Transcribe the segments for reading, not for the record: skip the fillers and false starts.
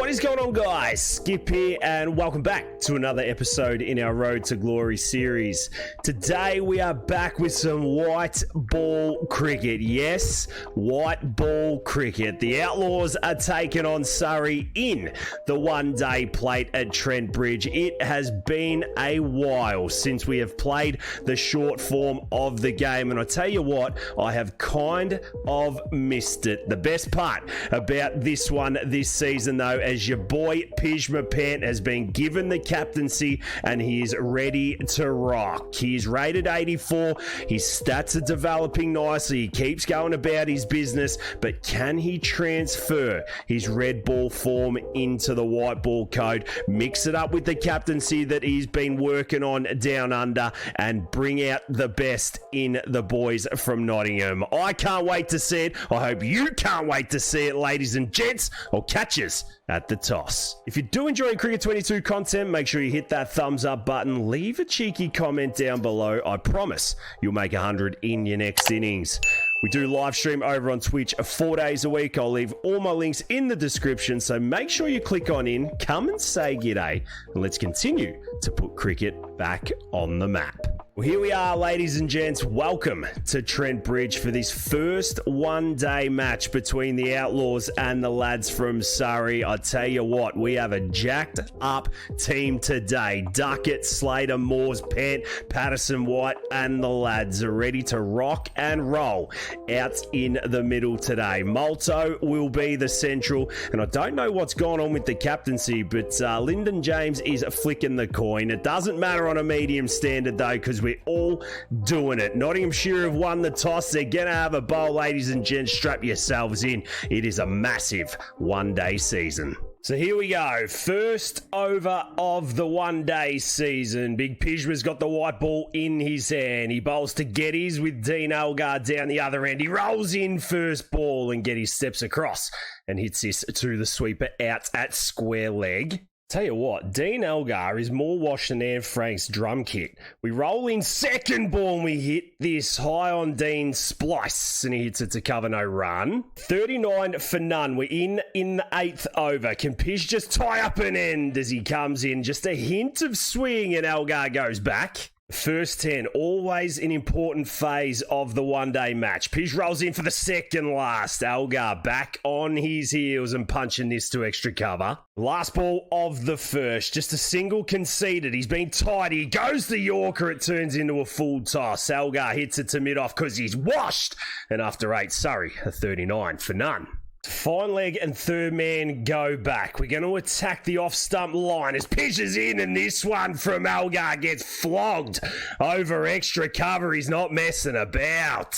What is going on, guys? Skip here and welcome back to another episode in our Road to Glory series. Today we are back with some white ball cricket. Yes, white ball cricket. The Outlaws are taking on Surrey in the one-day plate at Trent Bridge. It has been a while since we have played the short form of the game, and I tell you what, I have kind of missed it. The best part about this one this season, though, as your boy Pjizma Pant has been given the captaincy and he is ready to rock. He's rated 84. His stats are developing nicely. He keeps going about his business, but can he transfer his red ball form into the white ball code, mix it up with the captaincy that he's been working on down under, and bring out the best in the boys from Nottingham? I can't wait to see it. I hope you can't wait to see it, ladies and gents. I'll catch yous at the toss. If you do enjoy Cricket 22 content, make sure you hit that thumbs up button. Leave a cheeky comment down below. I promise you'll make 100 in your next innings. We do live stream over on Twitch 4 days a week. I'll leave all my links in the description, so make sure you click on in, come and say g'day, and let's continue to put cricket back on the map. Well, here we are, ladies and gents. Welcome to Trent Bridge for this first one-day match between the Outlaws and the lads from Surrey. I tell you what, we have a jacked-up team today. Duckett, Slater, Moores, Pant, Patterson, White, and the lads are ready to rock and roll out in the middle today. Molto will be the central, and I don't know what's gone on with the captaincy, but Lyndon James is flicking the coin. It doesn't matter on a medium standard, though, because we're all doing it. Nottinghamshire have won the toss. They're going to have a bowl, ladies and gents. Strap yourselves in. It is a massive one-day season. So here we go. First over of the one-day season. Big Pjizma's got the white ball in his hand. He bowls to Geddes with Dean Elgar down the other end. He rolls in first ball and Geddes steps across and hits this to the sweeper out at square leg. Tell you what, Dean Elgar is more washed than Anne Frank's drum kit. We roll in second ball and we hit this high on Dean's splice and he hits it to cover no run. 39 for none. We're in the eighth over. Can Pij just tie up an end as he comes in? Just a hint of swing and Elgar goes back. First 10, always an important phase of the one-day match. Pij rolls in for the second last. Elgar back on his heels and punching this to extra cover. Last ball of the first, just a single conceded. He's been tidy. He goes to Yorker. It turns into a full toss. Elgar hits it to mid-off because he's washed. And after 8, Surrey, a 39 for none. Fine leg and third man go back. We're going to attack the off-stump line as Pij is in, and this one from Elgar gets flogged over extra cover. He's not messing about.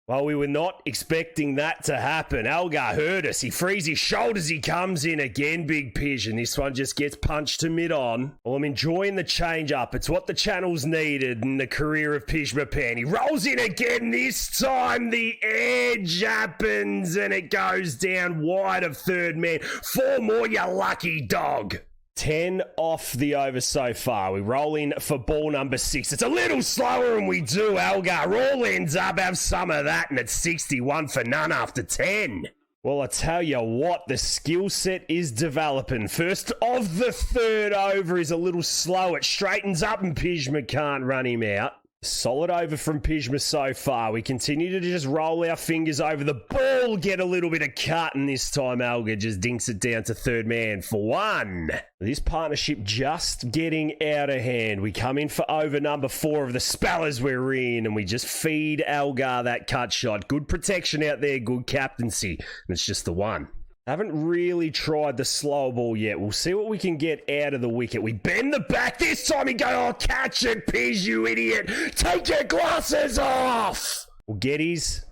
Well, we were not expecting that to happen. Elgar heard us. He frees his shoulders. He comes in again, Big Pij, and this one just gets punched to mid-on. Well, I'm enjoying the change-up. It's what the channels needed in the career of Pjizma Pant. He rolls in again. This time the edge happens, and it goes down wide of third man. 4 more, you lucky dog. 10 off the over so far. We roll in for ball number 6. It's a little slower and we do. Elgar all ends up, have some of that, and it's 61 for none after 10. Well, I tell you what, the skill set is developing. First of the third over is a little slow. It straightens up and Pjizma can't run him out. Solid over from Pjizma so far. We continue to just roll our fingers over the ball, get a little bit of cut, and this time Elgar just dinks it down to third man for 1. This partnership just getting out of hand. We come in for over number 4 of the spellers we're in, and we just feed Elgar that cut shot. Good protection out there, good captaincy, and it's just the 1. Haven't really tried the slow ball yet. We'll see what we can get out of the wicket. We bend the back. This time he go, oh, catch it, Pij, you idiot. Take your glasses off. Well, Geddes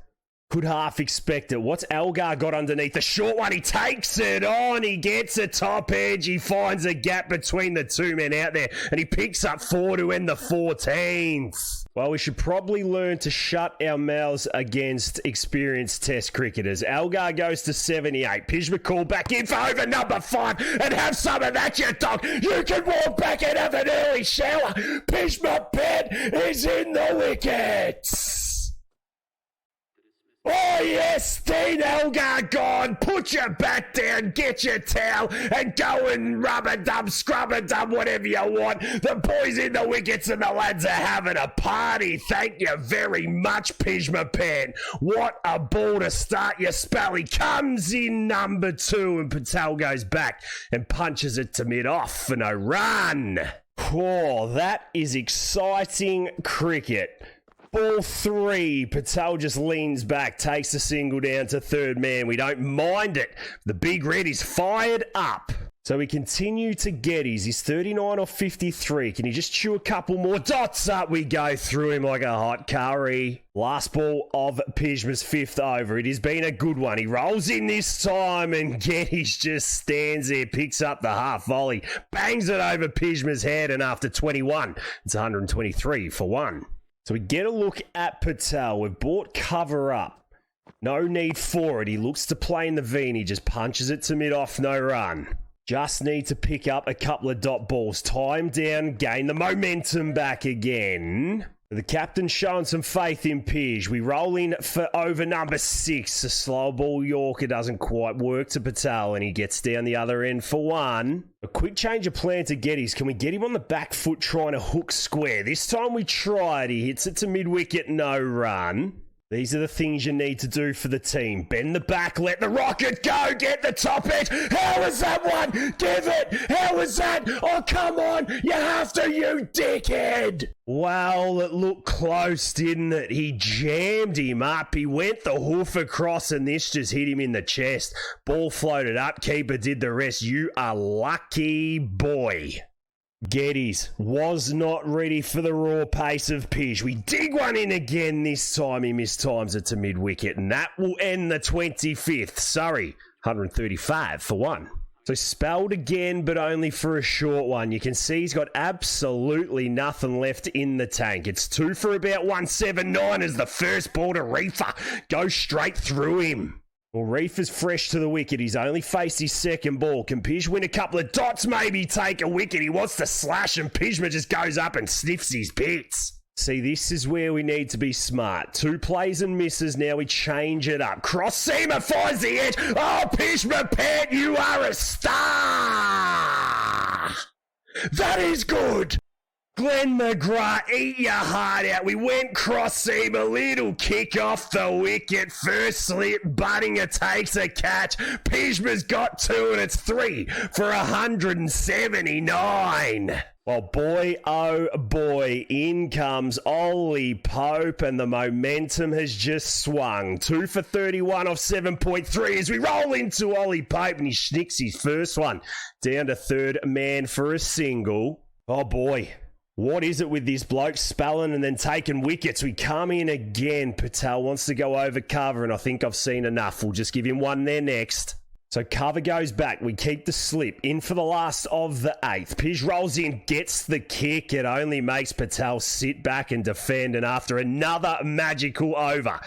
could half expect it. What's Elgar got underneath? The short one, he takes it on. He gets a top edge. He finds a gap between the 2 men out there, and he picks up 4 to end the 14th. Well, we should probably learn to shut our mouths against experienced test cricketers. Elgar goes to 78. Pjizma call back in for over number 5 and have some of that, you dog. You can walk back and have an early shower. Pjizma Pant is in the wickets. Oh yes, Dean Elgar gone. Put your bat down, get your towel, and go and rub-a-dub, scrub-a-dub, whatever you want. The boys in the wickets and the lads are having a party. Thank you very much, Pjizma Pant. What a ball to start your spell. He comes in number 2 and Patel goes back and punches it to mid-off for no run. Oh, that is exciting cricket. Ball 3, Patel just leans back, takes the single down to third man. We don't mind it. The big red is fired up. So we continue to Geddes. He's 39 off 53. Can he just chew a couple more dots up? We go through him like a hot curry. Last ball of Pjizma's 5th over. It has been a good one. He rolls in this time and Geddes just stands there, picks up the half volley, bangs it over Pjizma's head, and after 21, it's 123 for 1. So we get a look at Patel. We've brought cover up. No need for it. He looks to play in the V and he just punches it to mid-off, no run. Just need to pick up a couple of dot balls. Time down, gain the momentum back again. The captain's showing some faith in Pij. We roll in for over number 6. A slow ball Yorker doesn't quite work to Patel and he gets down the other end for 1. A quick change of plan to Geddes. Can we get him on the back foot trying to hook square? This time we tried. He hits it to mid-wicket, no run. These are the things you need to do for the team. Bend the back, let the rocket go, get the top edge. How was that one? Give it. How was that? Oh, come on. You have to, you dickhead. Well, it looked close, didn't it? He jammed him up. He went the hoof across and this just hit him in the chest. Ball floated up. Keeper did the rest. You are lucky, boy. Geddes was not ready for the raw pace of Pij. We dig one in again this time. He mistimes it to mid-wicket, and that will end the 25th. Surrey, 135 for 1. So spelled again, but only for a short one. You can see he's got absolutely nothing left in the tank. It's 2 for about 179 as the first ball to Reefer goes straight through him. Well, Reefer's fresh to the wicket. He's only faced his second ball. Can Pij win a couple of dots, maybe take a wicket? He wants to slash and Pjizma just goes up and sniffs his pits. See, this is where we need to be smart. 2 plays and misses. Now we change it up. Cross seamer finds the edge. Oh, Pjizma Pant, you are a star. That is good. Glenn McGrath, eat your heart out. We went cross-seam, a little kick off the wicket. First slip, Buttinger takes a catch. Pjizma's got 2 and it's 3 for 179. Well, boy, oh boy, in comes Ollie Pope and the momentum has just swung. 2 for 31 off 7.3 as we roll into Ollie Pope and he snicks his first one. Down to third man for a single. Oh boy. What is it with this bloke spelling and then taking wickets? We come in again. Patel wants to go over cover, and I think I've seen enough. We'll just give him one there next. So cover goes back. We keep the slip. In for the last of the 8th. Pij rolls in, gets the kick. It only makes Patel sit back and defend, and after another magical over,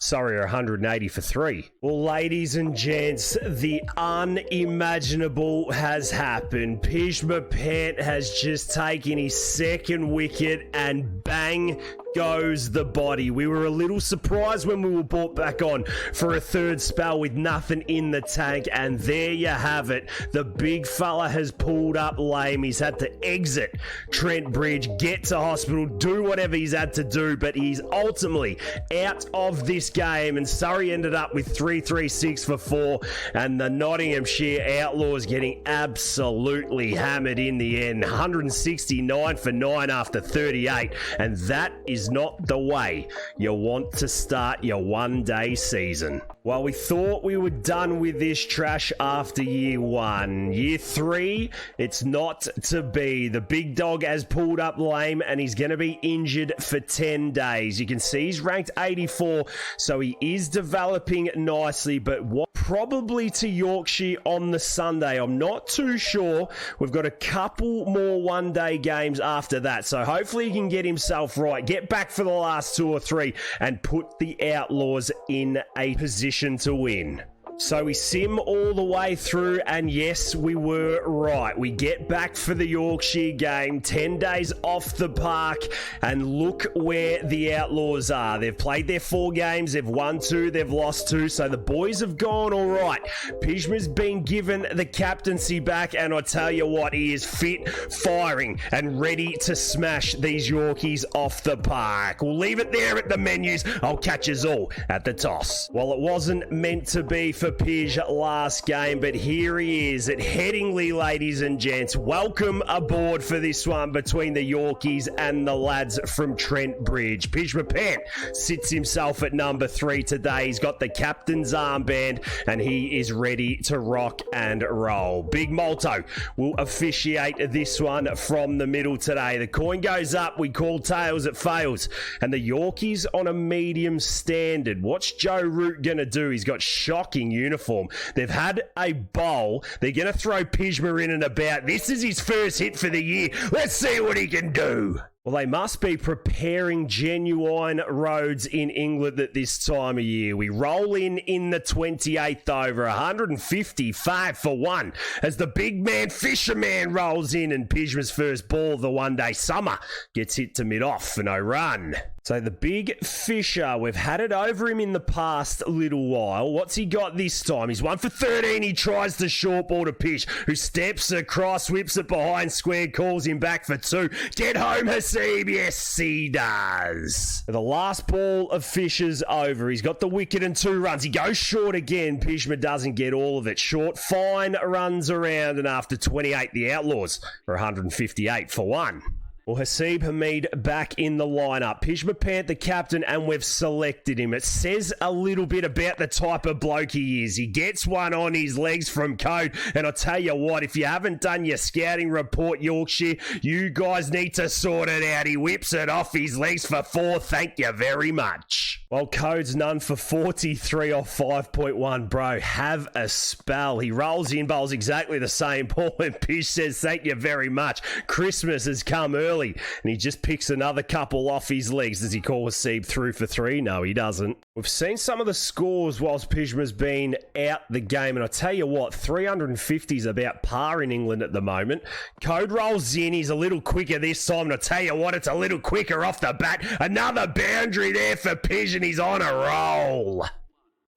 Surrey are 180 for 3. Well, ladies and gents, the unimaginable has happened. Pjizma Pant has just taken his second wicket and bang goes the body. We were a little surprised when we were brought back on for a third spell with nothing in the tank, and there you have it. The big fella has pulled up lame. He's had to exit Trent Bridge, get to hospital, do whatever he's had to do, but he's ultimately out of this game, and Surrey ended up with 336 for 4, and the Nottinghamshire Outlaws getting absolutely hammered in the end. 169 for 9 after 38, and that is not the way you want to start your one-day season. Well, we thought we were done with this trash after year 1. Year 3, it's not to be. The big dog has pulled up lame and he's going to be injured for 10 days. You can see he's ranked 84, so he is developing nicely, but what probably to Yorkshire on the Sunday. I'm not too sure. We've got a couple more one-day games after that, so hopefully he can get himself right, get back for the last 2 or 3, and put the Outlaws in a position to win. So we sim all the way through, and yes, we were right. We get back for the Yorkshire game, 10 days off the park, and look where the Outlaws are. They've played their 4 games, they've won 2, they've lost 2, so the boys have gone all right. Pjizma's been given the captaincy back, and I tell you what, he is fit, firing, and ready to smash these Yorkies off the park. We'll leave it there at the menus. I'll catch us all at the toss. Well, it wasn't meant to be for Pij last game, but here he is at Headingley, ladies and gents. Welcome aboard for this one between the Yorkies and the lads from Trent Bridge. Pjizma Pant sits himself at number 3 today. He's got the captain's armband and he is ready to rock and roll. Big Molto will officiate this one from the middle today. The coin goes up, we call tails, it fails, and the Yorkies on a medium standard. What's Joe Root gonna do? He's got shocking uniform. They've had a bowl. They're going to throw Pjizma in and about. This is his first hit for the year. Let's see what he can do. Well, they must be preparing genuine roads in England at this time of year. We roll in the 28th over, 155 for 1, as the big man Fisherman rolls in, and Pjizma's first ball of the one-day summer gets hit to mid-off for no run. So the big Fisher, we've had it over him in the past little while. What's he got this time? He's 1 for 13. He tries the short ball to Pish, who steps across, whips it behind square, calls him back for 2. Get home, Hasib. Yes, he does. The last ball of Fisher's over. He's got the wicket and 2 runs. He goes short again. Pjizma doesn't get all of it. Short, fine runs around, and after 28, the Outlaws are 158 for 1. Well, Hasib Hamid back in the lineup. Pjizma Pant, the captain, and we've selected him. It says a little bit about the type of bloke he is. He gets one on his legs from Code, and I'll tell you what, if you haven't done your scouting report, Yorkshire, you guys need to sort it out. He whips it off his legs for 4. Thank you very much. Well, Code's none for 43 off 5.1. Bro, have a spell. He rolls in, bowls exactly the same ball, and Pish says, thank you very much. Christmas has come early. And he just picks another couple off his legs. Does he call Hasib through for 3? No, he doesn't. We've seen some of the scores whilst Pjizma's been out the game, and I tell you what, 350 is about par in England at the moment. Code rolls in, he's a little quicker this time, and I tell you what, it's a little quicker off the bat. Another boundary there for Pij, and he's on a roll.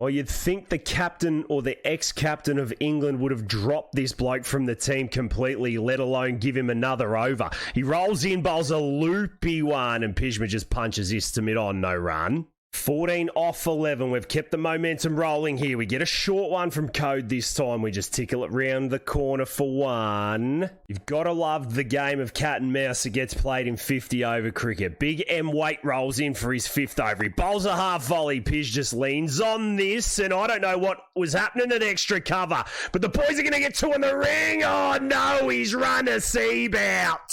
Well, you'd think the captain or the ex-captain of England would have dropped this bloke from the team completely, let alone give him another over. He rolls in, bowls a loopy one, and Pjizma just punches this to mid-on, no run. 14 off 11. We've kept the momentum rolling here. We get a short one from Code this time. We just tickle it round the corner for 1. You've got to love the game of cat and mouse that gets played in 50 over cricket. Big M Waite rolls in for his 5th over. He bowls a half volley. Pij just leans on this, and I don't know what was happening at extra cover, but the boys are going to get 2 in the ring. Oh no, he's run a Seab out.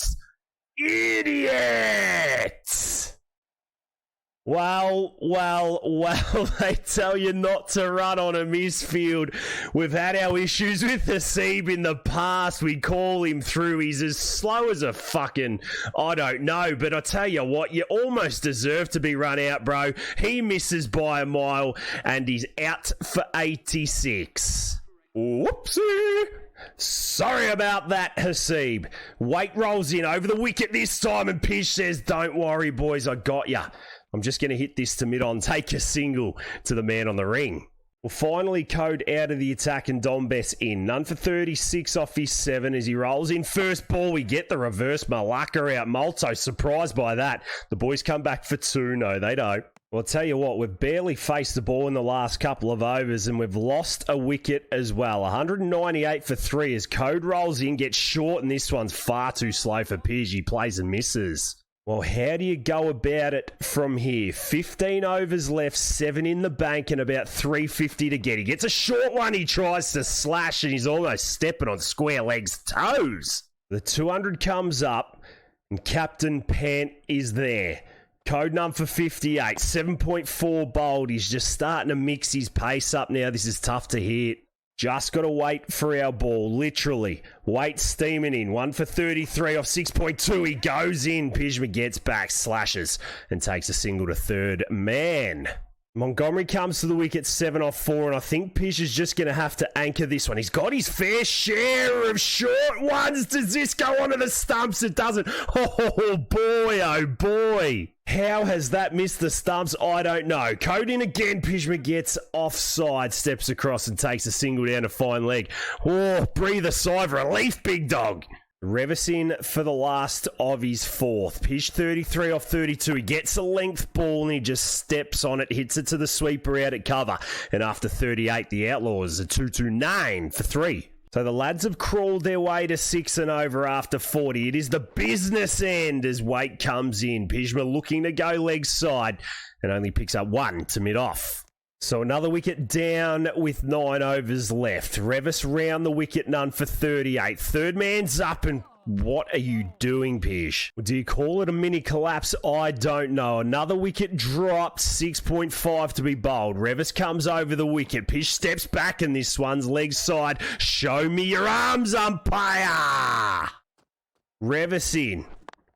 Idiot. Well, they tell you not to run on a misfield. We've had our issues with Hasib in the past. We call him through. He's as slow as a fucking, I don't know. But I tell you what, you almost deserve to be run out, bro. He misses by a mile, and he's out for 86. Whoopsie. Sorry about that, Hasib. Waite rolls in over the wicket this time, and Pish says, don't worry, boys, I got ya. I'm just going to hit this to mid-on, take a single to the man on the ring. Well, finally, Code out of the attack and Dombes in. None for 36 off his 7 as he rolls in. First ball, we get the reverse Malacca out. Molto surprised by that. The boys come back for 2. No, they don't. Well, I'll tell you what, we've barely faced the ball in the last couple of overs, and we've lost a wicket as well. 198 for 3 as Code rolls in, gets short, and this one's far too slow for Pij. He plays and misses. Well, how do you go about it from here? 15 overs left, 7 in the bank, and about 350 to get. He gets a short one, he tries to slash, and he's almost stepping on square legs' toes. The 200 comes up, and Captain Pant is there. Code number for 58, 7.4 bowled. He's just starting to mix his pace up now. This is tough to hit. Just got to wait for our ball, literally. Waite steaming in. 1 for 33 off 6.2. He goes in. Pjizma gets back, slashes, and takes a single to third man. Montgomery comes to the wicket 7 off 4, and I think Pish is just going to have to anchor this one. He's got his fair share of short ones. Does this go onto the stumps? It doesn't. Oh boy, oh boy. How has that missed the stumps? I don't know. Code in again. Pjizma gets offside, steps across and takes a single down to fine leg. Oh, breathe a sigh of relief, big dog. Revis in for the last of his fourth. Pish 33 off 32. He gets a length ball and he just steps on it, hits it to the sweeper out at cover. And after 38, the Outlaws are 2-2-9 for 3. So the lads have crawled their way to 6 and over after 40. It is the business end as weight comes in. Pjizma looking to go leg side and only picks up 1 to mid-off. So another wicket down with 9 overs left. Revis round the wicket, none for 38. Third man's up and what are you doing, Pish? Do you call it a mini collapse? I don't know. Another wicket dropped, 6.5 to be bowled. Revis comes over the wicket. Pish steps back and this one's leg side. Show me your arms, umpire. Revis in.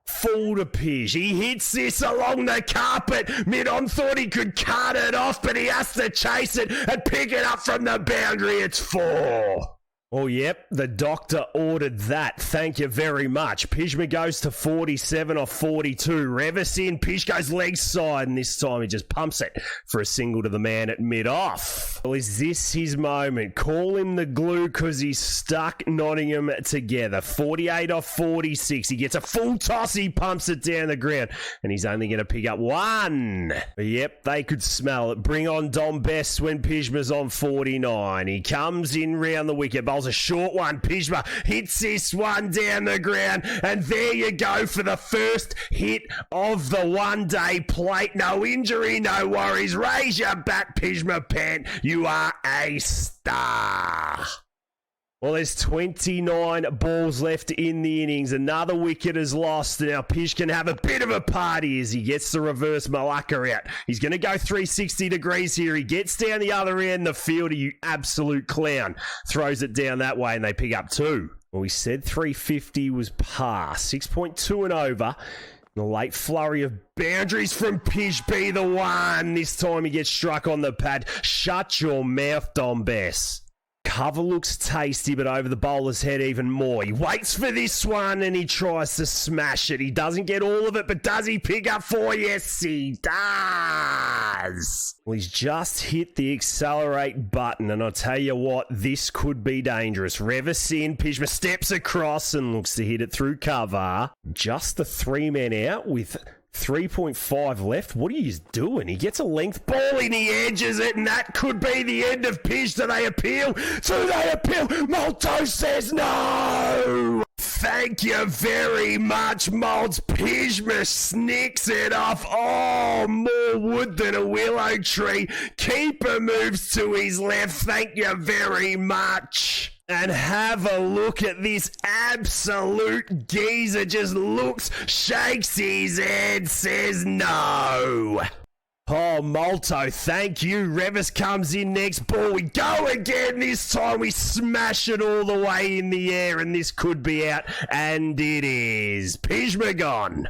Full to Pish. He hits this along the carpet. Mid-on thought he could cut it off, but he has to chase it and pick it up from the boundary. It's 4. Oh, yep, the doctor ordered that. Thank you very much. Pjizma goes to 47 off 42. Revis in. Pish goes leg side, and this time he just pumps it for a single to the man at mid-off. Well, is this his moment? Call him the glue because he's stuck Nottingham together. 48 off 46. He gets a full toss. He pumps it down the ground, and he's only going to pick up 1. Yep, they could smell it. Bring on Dom Best when Pjizma's on 49. He comes in round the wicket. A short one. Pjizma hits this one down the ground, and there you go for the first hit of the one-day plate. No injury, no worries. Raise your bat, Pjizma Pant. You are a star. Well, there's 29 balls left in the innings. Another wicket is lost. Now, Pish can have a bit of a party as he gets the reverse Malacca out. He's going to go 360 degrees here. He gets down the other end. The fielder, you absolute clown, throws it down that way and they pick up 2. Well, we said 350 was par. 6.2 and over. The late flurry of boundaries from Pish be the one. This time he gets struck on the pad. Shut your mouth, Dom Bess. Cover looks tasty, but over the bowler's head even more. He waits for this one and he tries to smash it. He doesn't get all of it, but does he pick up 4? Yes, he does. Well, he's just hit the accelerate button, and I'll tell you what, this could be dangerous. Revis in, Pjizma steps across and looks to hit it through cover. Just the 3 men out with 3.5 left. What are you doing? He gets a length ball and he edges it, and that could be the end of Pish. Do they appeal? Do they appeal? Malto says no! Thank you very much, Malts. Pjizma snicks it off. Oh, more wood than a willow tree. Keeper moves to his left. Thank you very much. And have a look at this absolute geezer. Just looks, shakes his head, says no. Oh, Malto, thank you. Revis comes in next ball. We go again. This time we smash it all the way in the air, and this could be out. And it is. Pjizma gone.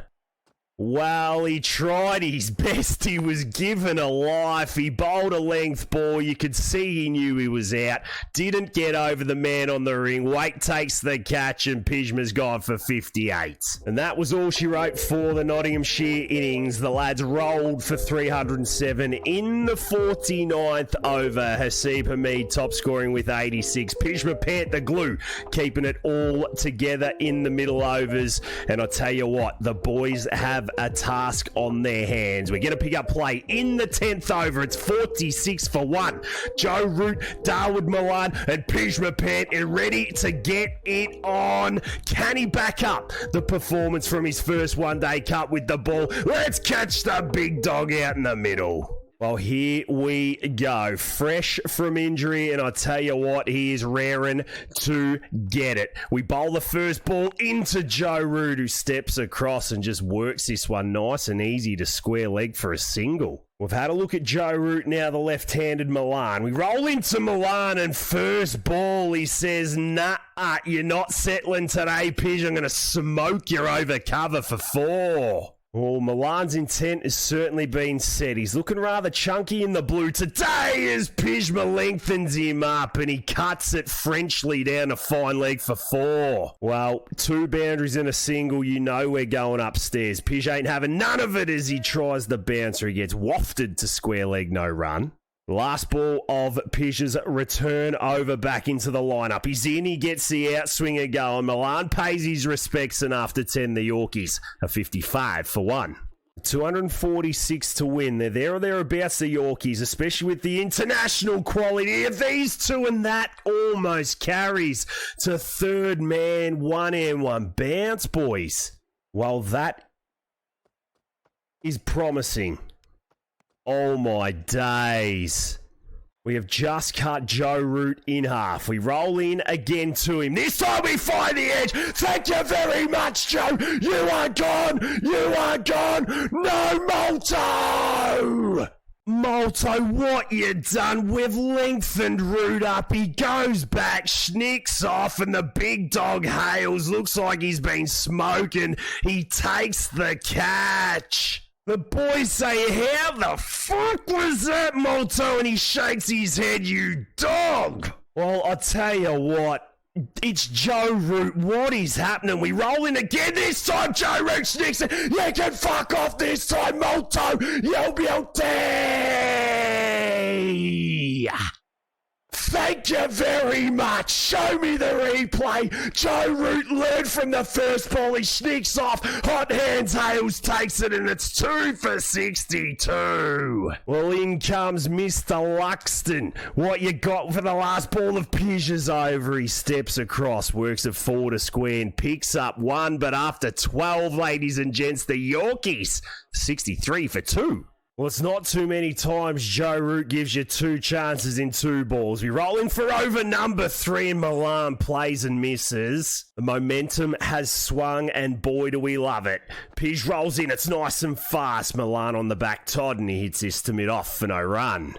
Well, he tried his best. He was given a life. He bowled a length ball. You could see he knew he was out. Didn't get over the man on the ring. Waite takes the catch and Pjizma's gone for 58. And that was all she wrote for the Nottinghamshire innings. The lads rolled for 307 in the 49th over. Hasib Hamid top scoring with 86. Pjizma Pant the glue, keeping it all together in the middle overs. And I'll tell you what, the boys have a task on their hands. We're going to pick up play in the 10th over. It's 46 for 1. Joe Root, Darwood Milan and Pjizma Pant are ready to get it on. Can he back up the performance from his first one-day cut with the ball? Let's catch the big dog out in the middle. Well, here we go. Fresh from injury, and I tell you what, he is raring to get it. We bowl the first ball into Joe Root, who steps across and just works this one nice and easy to square leg for a single. We've had a look at Joe Root now, the left-handed Milan. We roll into Milan, and first ball, he says, nah, you're not settling today, Pij. I'm going to smoke you over cover for 4. Well, Milan's intent has certainly been set. He's looking rather chunky in the blue today as Pjizma lengthens him up and he cuts it Frenchly down to fine leg for 4. Well, 2 boundaries and a single, you know we're going upstairs. Pij ain't having none of it as he tries the bouncer. He gets wafted to square leg, no run. Last ball of Pj's return over back into the lineup. He's in, he gets the outswinger going. Milan pays his respects, and after 10, the Yorkies are 55 for 1. 246 to win. They're there or thereabouts, the Yorkies, especially with the international quality of these two, and that almost carries to third man, 1 bounce, boys. Well, that is promising. Oh my days. We have just cut Joe Root in half. We roll in again to him. This time we find the edge. Thank you very much, Joe. You are gone. You are gone. No, Molto. Molto, what you done? We've lengthened Root up. He goes back, schnicks off, and the big dog hails. Looks like he's been smoking. He takes the catch. The boys say, how the fuck was that, Molto? And he shakes his head, you dog. Well, I'll tell you what. It's Joe Root. What is happening? We roll in again this time. Joe Root sneaks it. You can fuck off this time, Molto. You'll be day. Thank you very much. Show me the replay. Joe Root learned from the first ball. He sneaks off. Hot Hands Hales takes it, and it's 2 for 62. Well, in comes Mr. Luxton. What you got for the last ball of Pj's over? He steps across, works it forward a square, and picks up 1. But after 12, ladies and gents, the Yorkies, 63 for 2. Well, it's not too many times Joe Root gives you 2 chances in 2 balls. We roll in for over number 3, and Milan plays and misses. The momentum has swung, and boy, do we love it. Pij rolls in, it's nice and fast. Milan on the back Todd, and he hits this to mid-off for no run.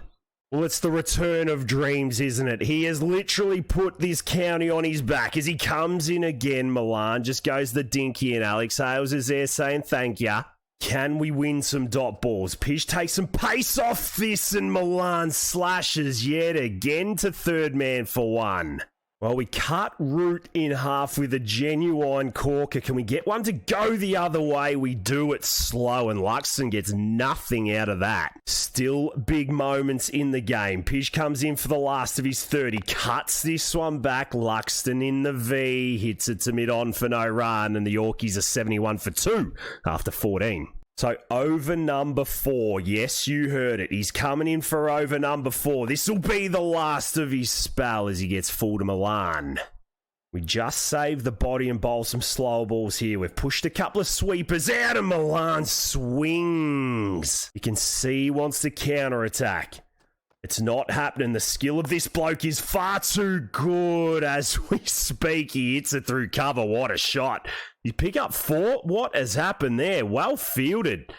Well, it's the return of dreams, isn't it? He has literally put this county on his back. As he comes in again, Milan just goes the dinky, and Alex Hales is there saying thank ya. Can we win some dot balls? Pij takes some pace off this, and Milan slashes yet again to third man for 1. Well, we cut Root in half with a genuine corker. Can we get one to go the other way? We do it slow, and Luxton gets nothing out of that. Still big moments in the game. Pij comes in for the last of his 30. Cuts this one back. Luxton in the V. Hits it to mid-on for no run, and the Yorkies are 71 for 2 after 14. So over number 4, yes, you heard it. He's coming in for over number 4. This will be the last of his spell as he gets full to Milan. We just saved the body and bowl some slow balls here. We've pushed a couple of sweepers out, and Milan swings. You can see he wants to counter-attack. It's not happening. The skill of this bloke is far too good. As we speak, he hits it through cover. What a shot. You pick up 4? What has happened there? Well fielded.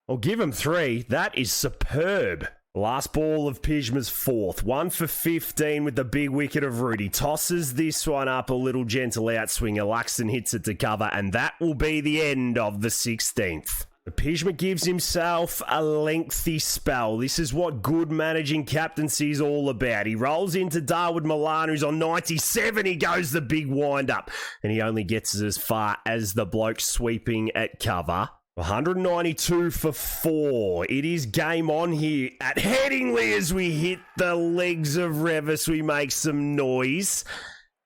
I'll give him 3. That is superb. Last ball of Pjizma's 4th. 1 for 15 with the big wicket of Rudy. Tosses this one up a little gentle outswinger. Luxton hits it to cover, and that will be the end of the 16th. Pjizma gives himself a lengthy spell. This is what good managing captaincy is all about. He rolls into Darwood Milan, who's on 97. He goes the big wind-up, and he only gets as far as the bloke sweeping at cover. 192 for 4. It is game on here at Headingley as we hit the legs of Revis. We make some noise,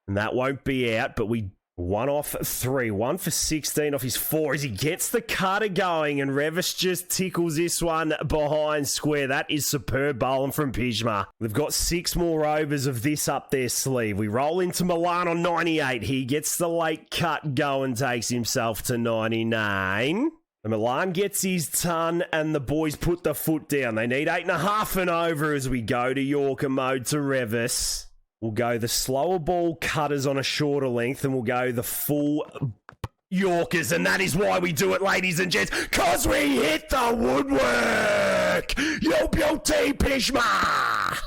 and that won't be out, but we 1 off 3, 1 for 16 off his 4 as he gets the cutter going, and Revis just tickles this one behind square. That is superb bowling from Pjizma. They've got 6 more overs of this up their sleeve. We roll into Milan on 98. He gets the late cut going, takes himself to 99. The Milan gets his ton, and the boys put the foot down. They need 8.5 and over as we go to Yorker mode to Revis. We'll go the slower ball cutters on a shorter length, and we'll go the full Yorkers, and that is why we do it, ladies and gents, because we hit the woodwork! Yo, beauty, Pjizma!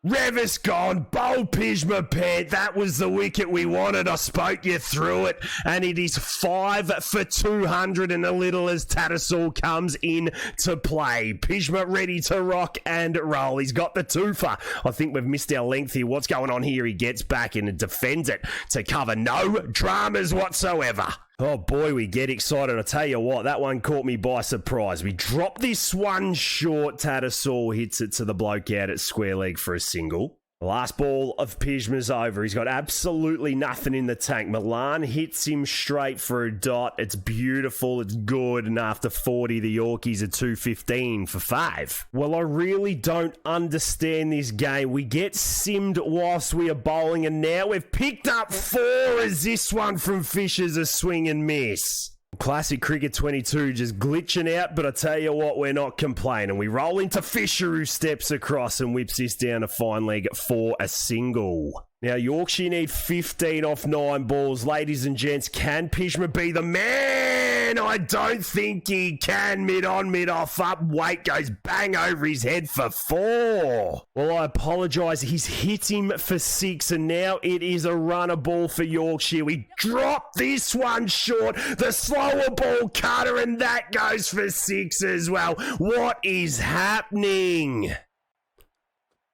Revis gone, bold Pjizma Pant. That was the wicket we wanted. I spoke you through it. And it is 5 for 200 and a little as Tattersall comes in to play. Pjizma ready to rock and roll. He's got the twofer. I think we've missed our length here. What's going on here? He gets back and defends it to cover. No dramas whatsoever. Oh boy, we get excited. I tell you what, that one caught me by surprise. We drop this one short. Tattersall hits it to the bloke out at square leg for a single. The last ball of Pjizma's over. He's got absolutely nothing in the tank. Milan hits him straight for a dot. It's beautiful. It's good. And after 40, the Yorkies are 215 for 5. Well, I really don't understand this game. We get simmed whilst we are bowling, and now we've picked up 4 as this one from Fisher's a swing and miss. Classic Cricket 22 just glitching out, but I tell you what, we're not complaining. We roll into Fisher, who steps across and whips this down a fine leg for a single. Now, Yorkshire need 15 off 9 balls. Ladies and gents, can Pjizma be the man? I don't think he can. Mid on, mid off, up. Weight goes bang over his head for 4. Well, I apologise. He's hit him for 6, and now it is a runner ball for Yorkshire. We drop this one short. The slower ball cutter, and that goes for 6 as well. What is happening?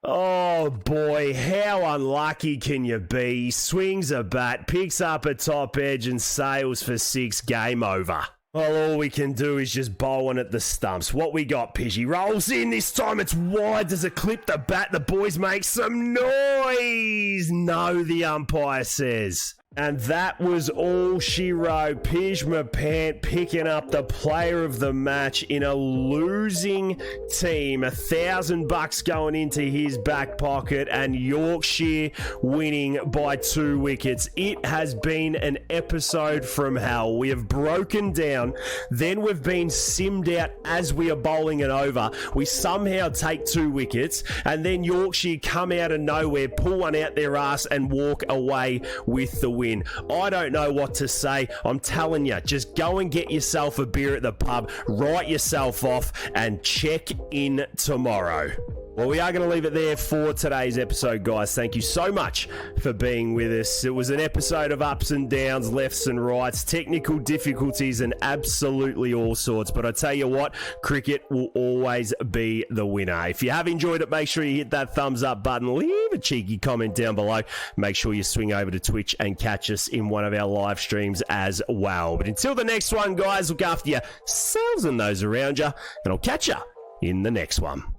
Oh boy, how unlucky can you be? He swings a bat, picks up a top edge and sails for 6. Game over. Well, all we can do is just bowling at the stumps. What we got, Pidgey? Rolls in, this time it's wide. Does it clip the bat? The boys make some noise. No, the umpire says. And that was all she wrote. Pjizma Pant picking up the player of the match in a losing team. $1,000 going into his back pocket, and Yorkshire winning by 2 wickets. It has been an episode from hell. We have broken down, then we've been simmed out as we are bowling it over. We somehow take 2 wickets, and then Yorkshire come out of nowhere, pull one out their ass and walk away with the win. I don't know what to say. I'm telling you, just go and get yourself a beer at the pub, write yourself off, and check in tomorrow. Well, we are going to leave it there for today's episode, guys. Thank you so much for being with us. It was an episode of ups and downs, lefts and rights, technical difficulties, and absolutely all sorts. But I tell you what, cricket will always be the winner. If you have enjoyed it, make sure you hit that thumbs up button. Leave a cheeky comment down below. Make sure you swing over to Twitch and catch us in one of our live streams as well. But until the next one, guys, look after yourselves and those around you, and I'll catch you in the next one.